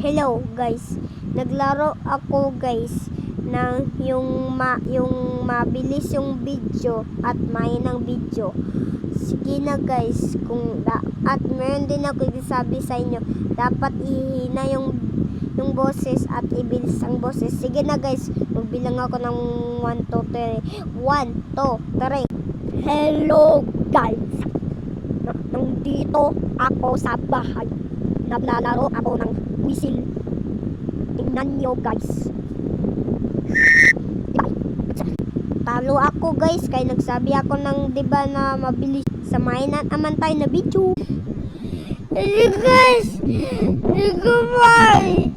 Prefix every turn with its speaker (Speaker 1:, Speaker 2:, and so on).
Speaker 1: Hello guys, naglaro ako guys ng yung mabilis yung video at mainang video. Sige na guys, at meron din ako isabi sa inyo, dapat ihina yung boses at ibilis ang boses. Sige na guys, magbilang ako ng 1, 2, 3. 1, 2, 3. Hello guys, nandito ako sa bahay. Naglalaro ako ng whistle. Tingnan nyo guys. Talo ako guys, kaya nagsabi ako ng diba na mabilis. Samayin naman tayo na video. Hey guys, goodbye.